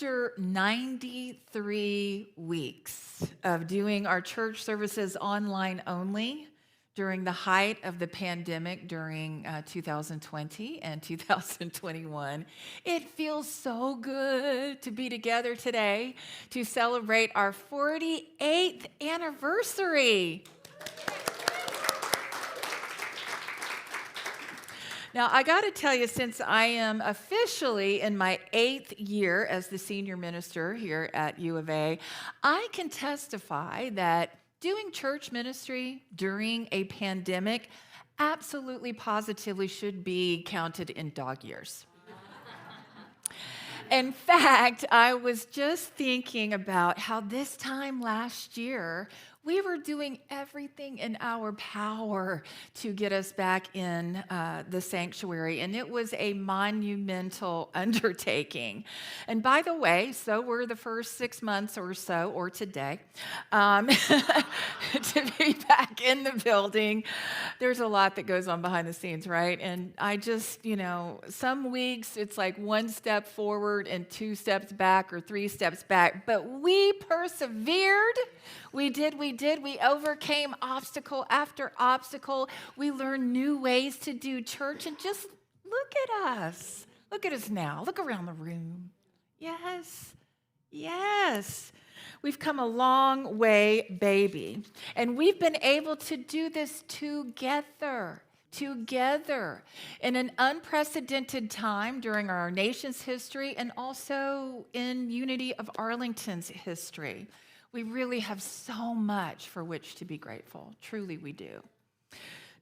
After 93 weeks of doing our church services online only during the height of the pandemic during 2020 and 2021, it feels so good to be together today to celebrate our 48th anniversary. Now, I got to tell you, since I am officially in my 8th year as the senior minister here at U of A, I can testify that doing church ministry during a pandemic absolutely positively should be counted in dog years. In fact, I was just thinking about how this time last year, we were doing everything in our power to get us back in the sanctuary, and it was a monumental undertaking. And by the way, so were the first 6 months or so, or today, to be back in the building. There's a lot that goes on behind the scenes, right? And I just, some weeks it's like 1 step forward and 2 steps back or 3 steps back, but we persevered. We did. We overcame obstacle after obstacle. We learned new ways to do church, and just look at us. Look at us now. Look around the room. Yes. We've come a long way, baby. And we've been able to do this together in an unprecedented time during our nation's history and also in Unity of Arlington's history. We really have so much for which to be grateful. Truly, we do.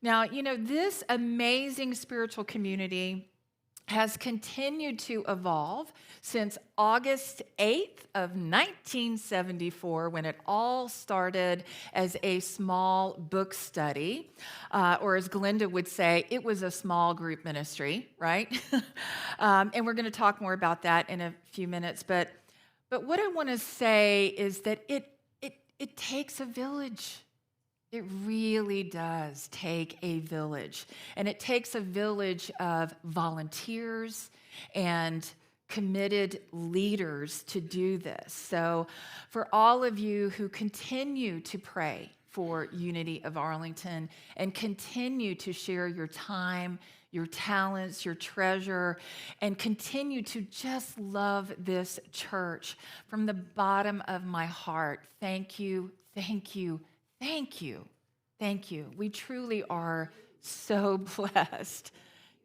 Now, this amazing spiritual community has continued to evolve since August 8th of 1974, when it all started as a small book study, or as Glenda would say, it was a small group ministry, right? And we're going to talk more about that in a few minutes, but what I want to say is that it takes a village. It really does take a village. And it takes a village of volunteers and committed leaders to do this. So for all of you who continue to pray for Unity of Arlington and continue to share your time, your talents, your treasure, and continue to just love this church, from the bottom of my heart, thank you. We truly are so blessed.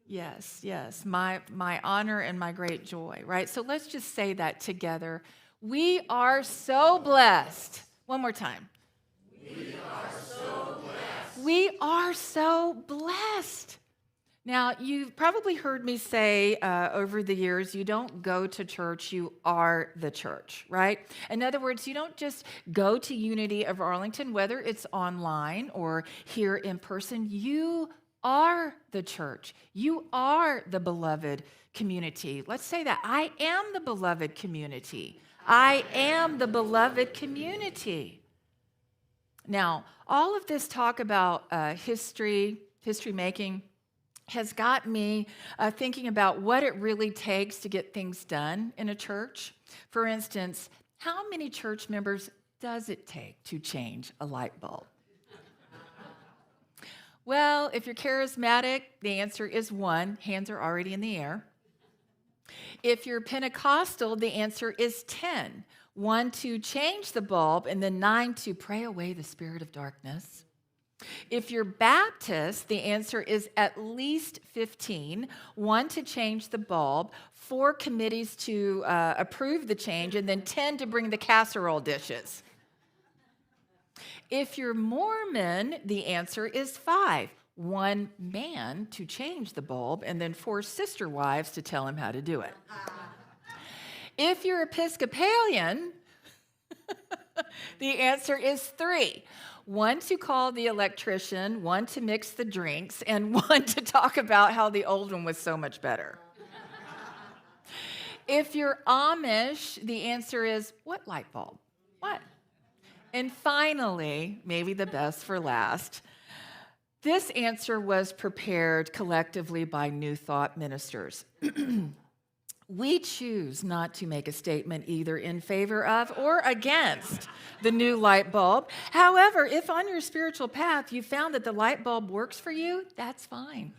Yes, my honor and my great joy, right? So let's just say that together. We are so blessed. One more time. We are so blessed. We are so blessed. Now, you've probably heard me say over the years, you don't go to church, you are the church, right? In other words, you don't just go to Unity of Arlington, whether it's online or here in person. You are the church. You are the beloved community. Let's say that. I am the beloved community. I am the beloved community. Now, all of this talk about history making, has got me thinking about what it really takes to get things done in a church. For instance, how many church members does it take to change a light bulb? Well, if you're charismatic, the answer is 1. Hands are already in the air. If you're Pentecostal, the answer is 10. 1 to change the bulb, and then 9 to pray away the spirit of darkness. If you're Baptist, the answer is at least 15. 1 to change the bulb, 4 committees to approve the change, and then 10 to bring the casserole dishes. If you're Mormon, the answer is 5. 1 man to change the bulb, and then 4 sister wives to tell him how to do it. If you're Episcopalian, the answer is 3. 1 to call the electrician, 1 to mix the drinks, and 1 to talk about how the old one was so much better. If you're Amish, the answer is, what light bulb? What? And finally, maybe the best for last, this answer was prepared collectively by New Thought ministers. We choose not to make a statement either in favor of or against the new light bulb. However, if on your spiritual path you found that the light bulb works for you, that's fine.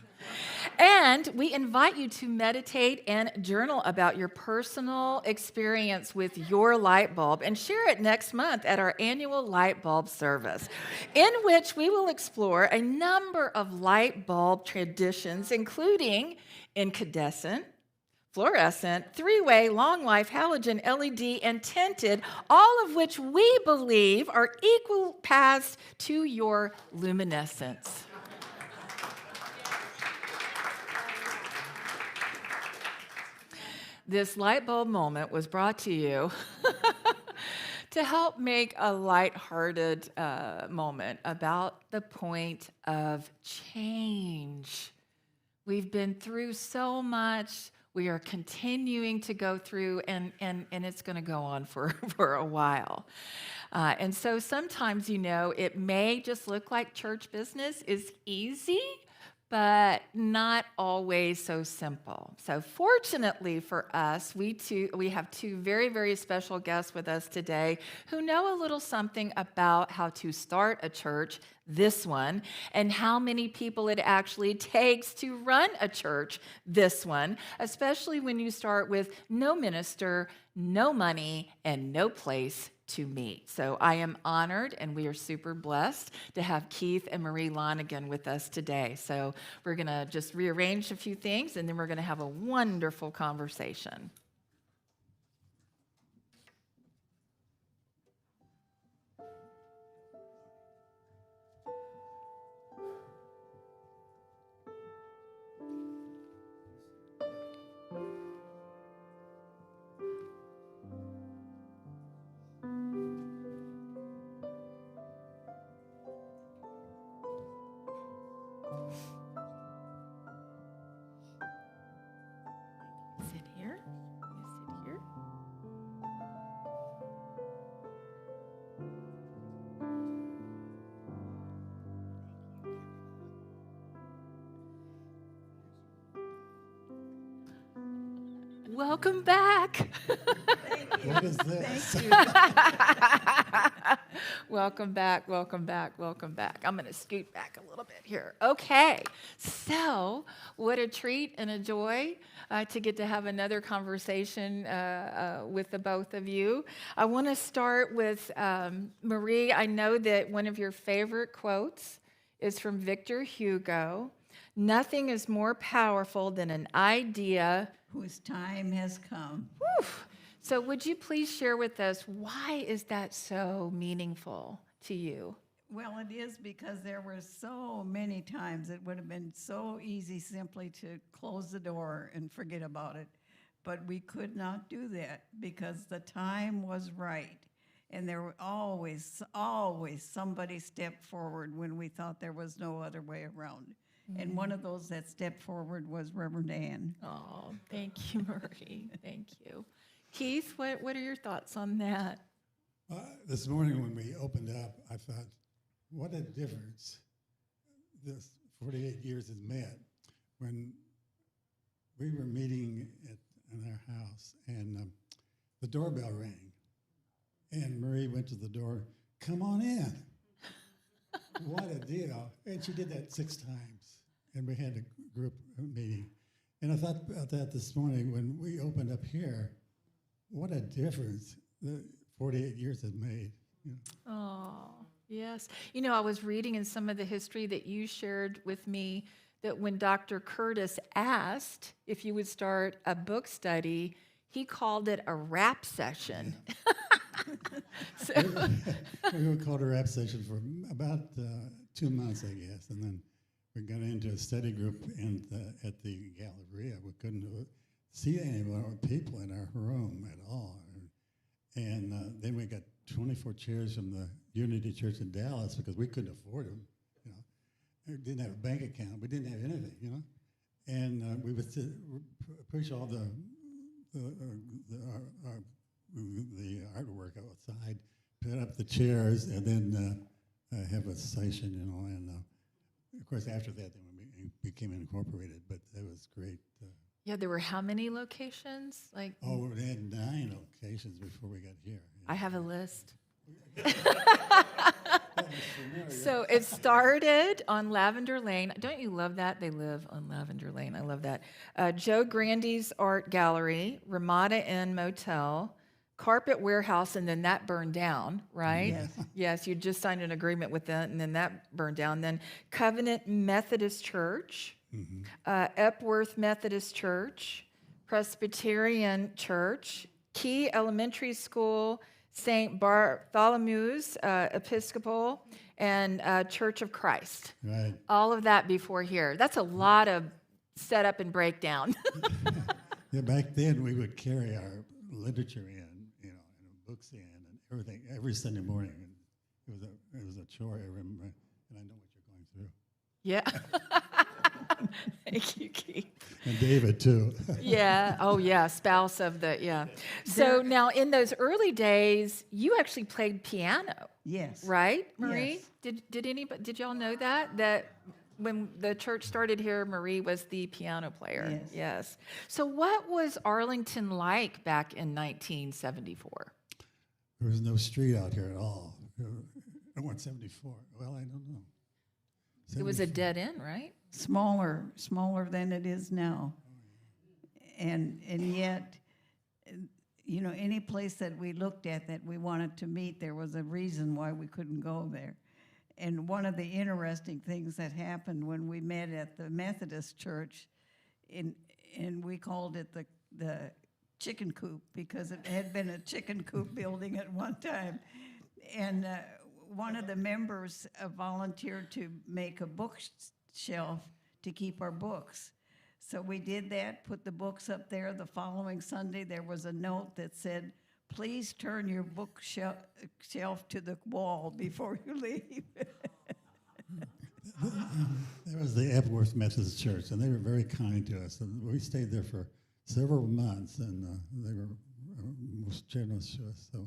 And we invite you to meditate and journal about your personal experience with your light bulb and share it next month at our annual light bulb service, in which we will explore a number of light bulb traditions, including incandescent, fluorescent, three-way, long life, halogen, LED, and tinted, all of which we believe are equal paths to your luminescence. This light bulb moment was brought to you to help make a lighthearted moment about the point of change. We've been through so much. We are continuing to go through, and it's going to go on for a while. And so sometimes, it may just look like church business is easy, but not always so simple. So fortunately for us, we have two very, very special guests with us today who know a little something about how to start a church, this one, and how many people it actually takes to run a church, this one, especially when you start with no minister, no money, and no place to meet. So I am honored, and we are super blessed to have Keith and Marie Lonigan with us today. So we're going to just rearrange a few things, and then we're going to have a wonderful conversation. Sit here. You sit here. Welcome back. What is this? Thank you. Welcome back, welcome back, welcome back. I'm going to scoot back a little bit here. Okay, so what a treat and a joy to get to have another conversation with the both of you. I want to start with Marie. I know that one of your favorite quotes is from Victor Hugo. Nothing is more powerful than an idea Whose time has come. Whew. So would you please share with us, why is that so meaningful to you? Well, it is because there were so many times it would have been so easy simply to close the door and forget about it. But we could not do that because the time was right. And there were always somebody stepped forward when we thought there was no other way around. And one of those that stepped forward was Reverend Anne. Oh, thank you, Marie. Thank you. Keith, what are your thoughts on that? This morning when we opened up, I thought, what a difference this 48 years has made. When we were meeting in our house, and the doorbell rang, and Marie went to the door, come on in. What a deal. And she did that 6 times, and we had a group meeting. And I thought about that this morning when we opened up here, what a difference the 48 years have made. You know. Oh, yes. I was reading in some of the history that you shared with me that when Dr. Curtis asked if you would start a book study, he called it a rap session. So. We called a rap session for about 2 months, I guess, and then we got into a study group at the Galleria. We couldn't see any more people in our room at all. And then we got 24 chairs from the Unity Church in Dallas because we couldn't afford them. We didn't have a bank account. We didn't have anything, And we would push all the artwork outside, put up the chairs, and then have a session, And of course, after that, then we became incorporated. But that was great. Yeah, there were how many locations? Like, Oh, we had 9 locations before we got here. I have a list. That was familiar. So it started on Lavender Lane. Don't you love that? They live on Lavender Lane. I love that. Joe Grandy's Art Gallery, Ramada Inn Motel, Carpet Warehouse, and then that burned down, right? Yes. Yes, you just signed an agreement with them, and then that burned down. Then Covenant Methodist Church, Epworth Methodist Church, Presbyterian Church, Key Elementary School, St. Bartholomew's Episcopal, and Church of Christ. Right. All of that before here. That's a lot of setup and breakdown. Yeah, back then we would carry our literature in, and books in, and everything every Sunday morning. And it was a chore. I remember, and I know what you're going through. Yeah. Thank you, Keith. And David too. Yeah. Oh, yeah. Spouse of the, yeah. So now in those early days, you actually played piano, Yes. right, Marie? Yes. Did y'all know that when the church started here, Marie was the piano player? Yes. So what was Arlington like back in 1974? There was no street out here at all. 174. Well, I don't know. It was a 74. dead end, right? Smaller than it is now. And yet, any place that we looked at that we wanted to meet, there was a reason why we couldn't go there. And one of the interesting things that happened when we met at the Methodist church, and we called it the chicken coop because it had been a chicken coop building at one time. And one of the members volunteered to make a bookshelf to keep our books. So we did that, put the books up there. The following Sunday, there was a note that said, "Please turn your bookshelf to the wall before you leave." That was the Epworth Methodist Church, and they were very kind to us. And we stayed there for several months, and they were most generous to us. So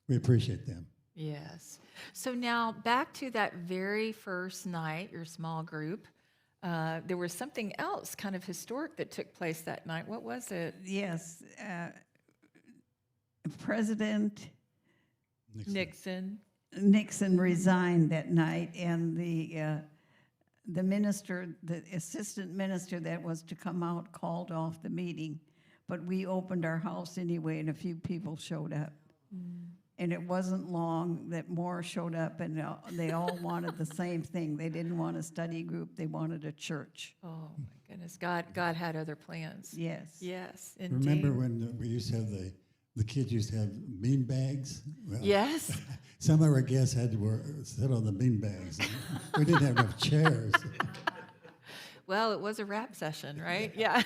we appreciate them. Yes. So now back to that very first night, your small group. There was something else kind of historic that took place that night. What was it? Yes. President Nixon resigned that night, and the assistant minister that was to come out called off the meeting. But we opened our house anyway, and a few people showed up. And it wasn't long that more showed up, and they all wanted the same thing. They didn't want a study group. They wanted a church. Oh, my goodness. God had other plans. Yes. Yes, indeed. Remember when we used to have the kids used to have bean bags? Well, Yes. some of our guests had to sit on the bean bags. We didn't have enough chairs. Well, it was a rap session, right? Yeah.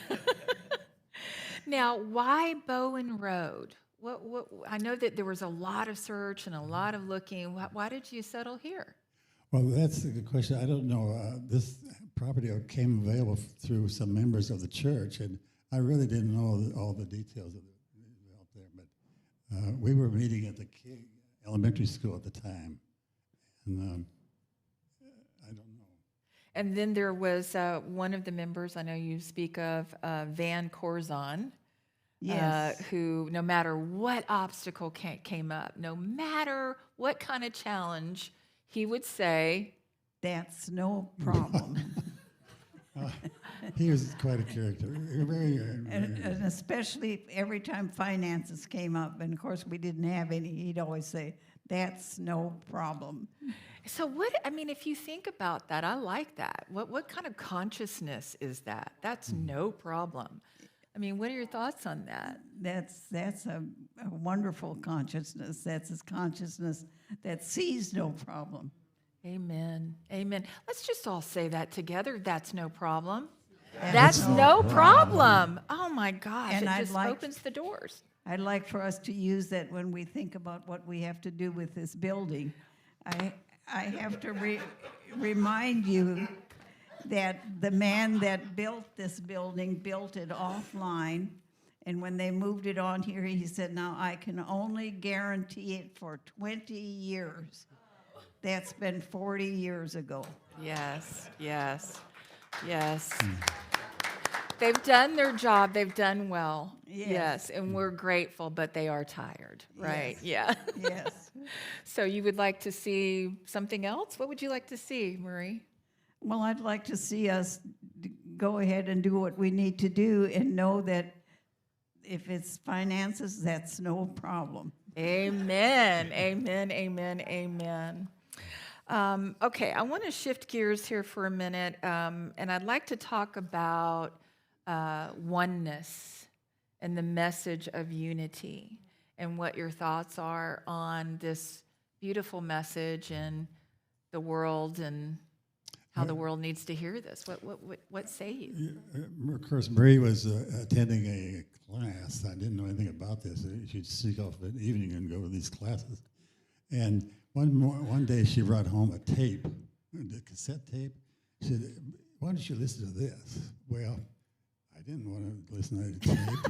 Now, why Bowen Road? What? I know that there was a lot of search and a lot of looking. Why did you settle here? Well, that's a good question. I don't know. This property came available through some members of the church, and I really didn't know all the details of it out there. But we were meeting at the King Elementary School at the time, and I don't know. And then there was one of the members I know you speak of, Van Corzon. Yes. Who, no matter what obstacle came up, no matter what kind of challenge, he would say, That's no problem. He was quite a character. Very, And especially every time finances came up, and of course we didn't have any, he'd always say, "That's no problem." so if you think about that, I like that. What kind of consciousness is that? That's no problem. What are your thoughts on that? That's a wonderful consciousness. That's a consciousness that sees no problem. Amen. Amen. Let's just all say that together. That's no problem. That's no problem. Oh my gosh. And it just opens the doors. I'd like for us to use that when we think about what we have to do with this building. I have to remind you that the man that built this building built it offline, and when they moved it on here, he said, "Now I can only guarantee it for 20 years." That's been 40 years ago. Yes. They've done their job. They've done well. Yes. And we're grateful, but they are tired, right? Yeah. Yes. So you would like to see something else? What would you like to see, Marie? Well, I'd like to see us go ahead and do what we need to do and know that if it's finances, that's no problem. Amen. Amen. Amen. Amen. Okay, I want to shift gears here for a minute, and I'd like to talk about oneness and the message of unity and what your thoughts are on this beautiful message and the world and how the world needs to hear this. What say you? Of course, Marie was attending a class. I didn't know anything about this. She'd sneak off at evening and go to these classes. And one day she brought home a tape, a cassette tape. She said, "Why don't you listen to this?" Well, I didn't want to listen to the tape.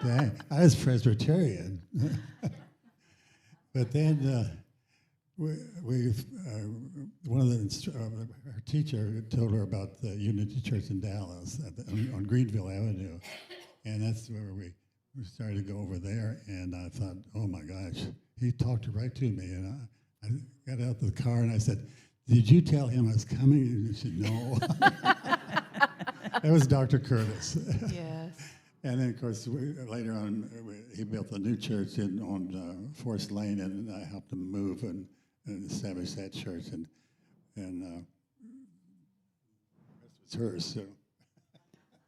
Dang, I was Presbyterian. But then one of her teacher told her about the Unity Church in Dallas on Greenville Avenue, and that's where we started to go over there. And I thought, oh my gosh, he talked right to me, and I got out of the car and I said, "Did you tell him I was coming?" And she said, "No." That was Dr. Curtis. Yes. And then, of course, later on, he built a new church on Forest Lane, and I helped him move and establish that church, and the rest was hers. So.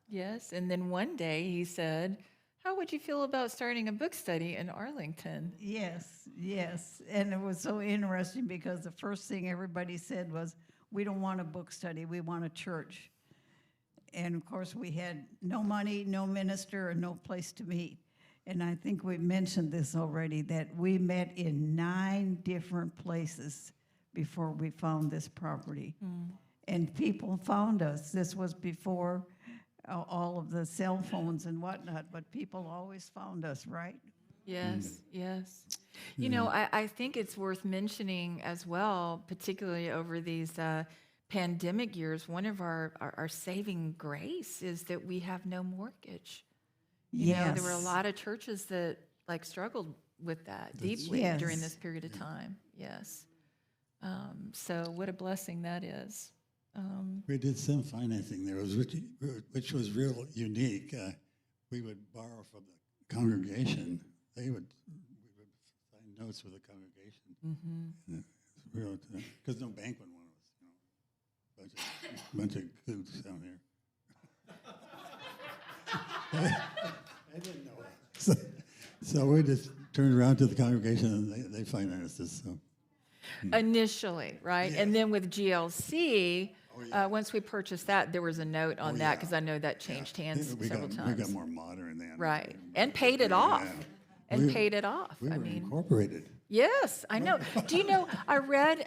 Yes, and then one day he said, "How would you feel about starting a book study in Arlington?" Yes, yes. And it was so interesting because the first thing everybody said was, "We don't want a book study, we want a church." And of course, we had no money, no minister, and no place to meet. And I think we mentioned this already, that we met in 9 different places before we found this property. And people found us. This was before all of the cell phones and whatnot, but people always found us, right? Yes, yes. You know, I think it's worth mentioning as well, particularly over these pandemic years, one of our saving grace is that we have no mortgage. You know, there were a lot of churches that struggled with that deeply during this period of time. Yes. So what a blessing that is. We did some financing there, which was real unique. We would borrow from the congregation. We would sign notes with the congregation. Mm-hmm. Because no bank would want us, bunch of goods down here. I didn't know that. So we just turned around to the congregation and they financed us. So. Initially, right? Yeah. And then with GLC, once we purchased that, there was a note on that because I know that changed hands several times. We got more modern then. Right. And paid it off. Yeah. And paid it off. We were incorporated. Yes, I know. Do you know, I read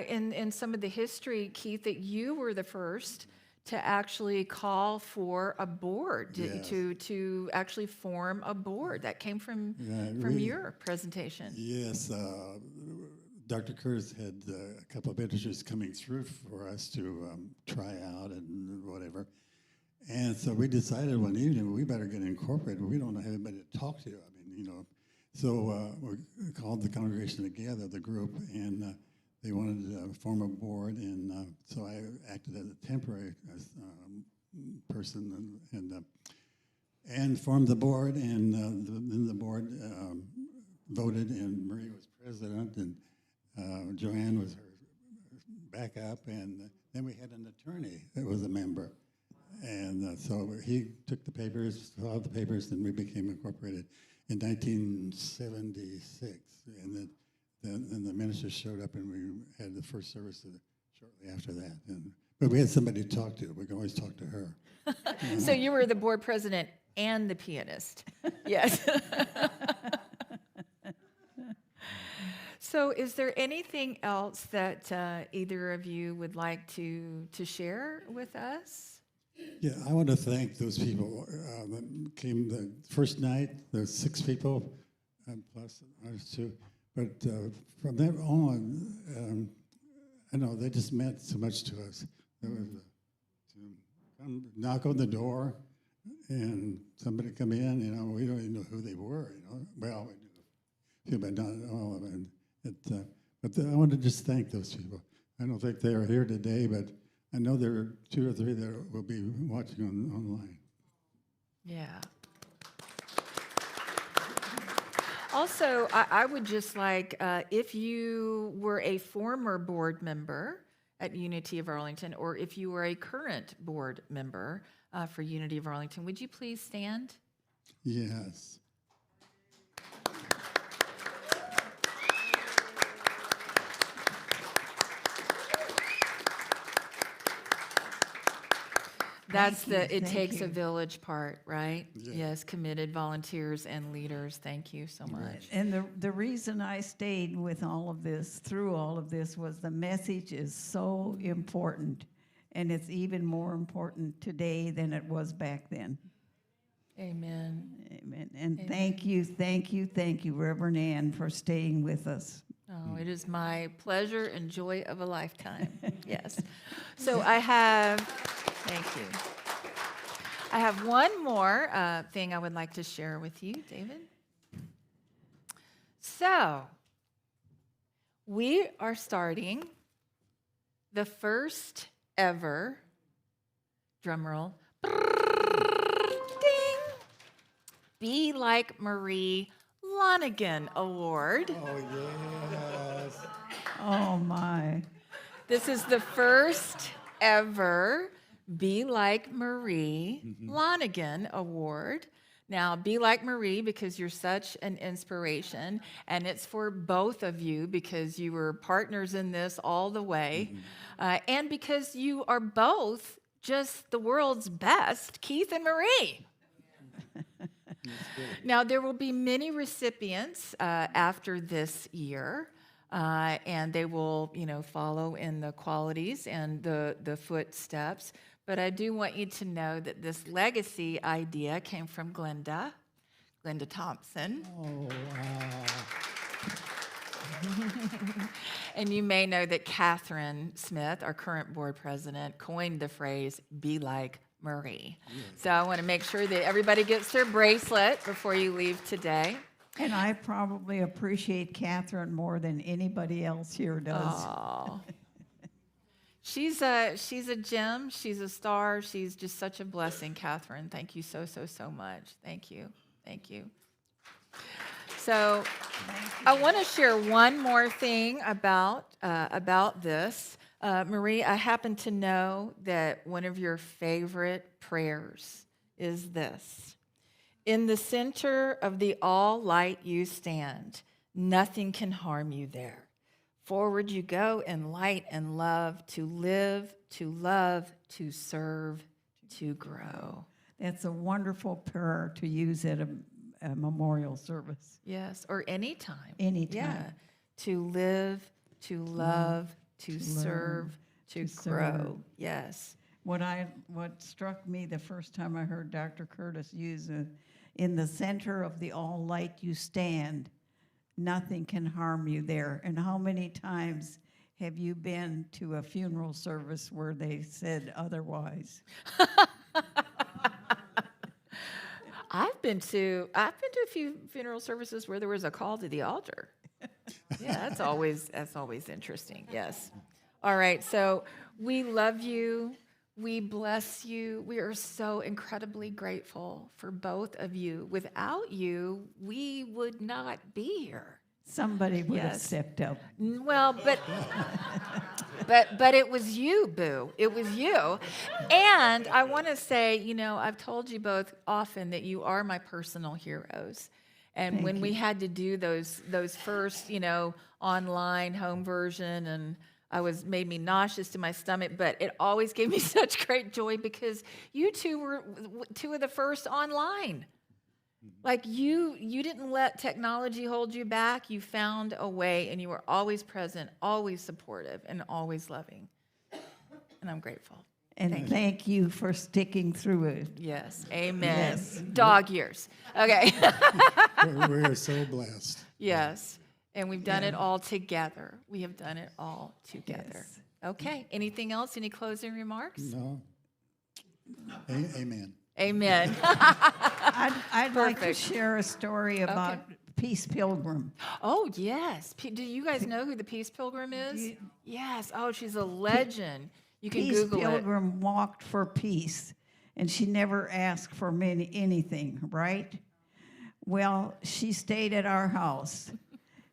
in some of the history, Keith, that you were the first to actually call for a board, to actually form a board. That came from your presentation. Yes. Dr. Curtis had a couple of ministers coming through for us to try out and whatever. And so we decided one evening, we better get incorporated. We don't have anybody to talk to. I mean, So we called the congregation together, the group, and they wanted to form a board. And so I acted as a temporary person and formed the board. And then the board voted, and Marie was president, and Joanne was her backup, and then we had an attorney that was a member. And so he took the papers, filed the papers, and we became incorporated in 1976. And then the minister showed up, and we had the first service shortly after that. But we had somebody to talk to. We could always talk to her. So you were the board president and the pianist. Yes. So is there anything else that either of you would like to share with us? Yeah, I want to thank those people that came the first night. There's 6 people, plus ours too. But from there on, I know they just meant so much to us. There was knock on the door, and somebody come in. We don't even know who they were. Well, we knew, but not all of them. But I want to just thank those people. I don't think they are here today, but I know there are 2 or 3 that will be watching online. Yeah. Also, I would just like, if you were a former board member at Unity of Arlington, or if you were a current board member for Unity of Arlington, would you please stand? Yes. That's Thank you, it thank takes a you. village part, right? Yeah. Yes, committed volunteers and leaders. Thank you so much. And the reason I stayed with all of this, through all of this, was the message is so important. And it's even more important today than it was back then. Amen. Amen. And Amen. thank you, Reverend Anne, for staying with us. Oh, it is my pleasure and joy of a lifetime. Yes. So I have, thank you. I have one more thing I would like to share with you, David. So we are starting the first ever, drum roll, ding, Be Like Marie Lonigan Award. Oh, yes. Oh, my. This is the first ever Be Like Marie Lonigan Award. Now, be like Marie because you're such an inspiration, and it's for both of you because you were partners in this all the way, and because you are both just the world's best, Keith and Marie. Now, there will be many recipients after this year, and they will, follow in the qualities and the footsteps. But I do want you to know that this legacy idea came from Glenda Thompson. Oh, wow. And you may know that Catherine Smith, our current board president, coined the phrase, be like Marie. So I want to make sure that everybody gets their bracelet before you leave today. And I probably appreciate Catherine more than anybody else here does. Oh. She's a gem. She's a star. She's just such a blessing, Catherine. Thank you so much. Thank you. So I want to share one more thing about this. Marie, I happen to know that one of your favorite prayers is this. In the center of the all light you stand. Nothing can harm you there. Forward you go in light and love, to live, to love, to serve, to grow. That's a wonderful prayer to use at a memorial service. Yes, or anytime. Anytime. Yeah, to live, to love, to serve, to grow. serve. Yes. What struck me the first time I heard Dr. Curtis use in the center of the all light you stand, nothing can harm you there. And how many times have you been to a funeral service where they said otherwise? I've been to a few funeral services where there was a call to the altar. Yeah, that's always interesting. Yes. All right. So we love you. We bless you. We are so incredibly grateful for both of you. Without you, we would not be here. Somebody would have Yes. stepped up. Well, but it was you, Boo. It was you. And I want to say, I've told you both often that you are my personal heroes. And Thank when we you. had to do those first, online home version, and made me nauseous to my stomach, but it always gave me such great joy because you two were two of the first online. Like you didn't let technology hold you back. You found a way, and you were always present, always supportive, and always loving. And I'm grateful. And thank you for sticking through it. Yes, amen. Yes. Dog years. Okay. We're so blessed. Yes, and we've done it all together. We have done it all together. Yes. Okay, anything else? Any closing remarks? No. Amen. Amen. I'd like to Perfect. share a story about Peace Pilgrim. Oh, yes. Do you guys know who the Peace Pilgrim is? Yes. Oh, she's a legend. You can Peace Google it. Pilgrim walked for peace, and she never asked for anything, right? Well, she stayed at our house,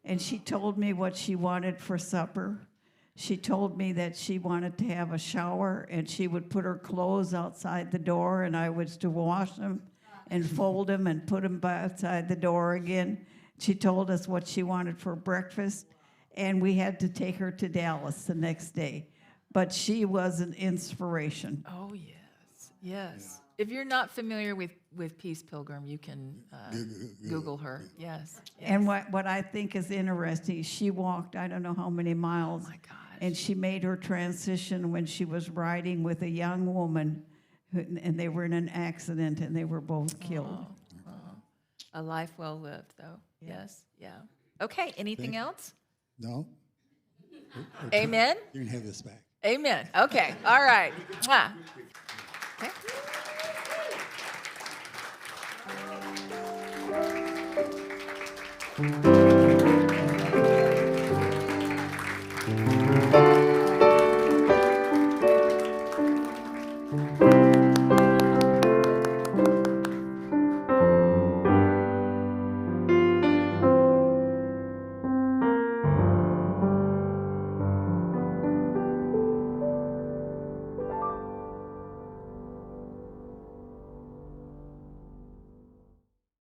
and she told me what she wanted for supper. She told me that she wanted to have a shower, and she would put her clothes outside the door, and I was to wash them and fold them and put them outside the door again. She told us what she wanted for breakfast, and we had to take her to Dallas the next day. But she was an inspiration. Oh, yes. Yes. If you're not familiar with Peace Pilgrim, you can Google her. Yes. And what I think is interesting, she walked I don't know how many miles. Oh, my gosh. And she made her transition when she was riding with a young woman, and they were in an accident, and they were both killed. A life well lived, though. Yes. Yeah. Okay. Anything else? No? Amen? You can have this back. Amen. Okay. All right. Mwah. Okay.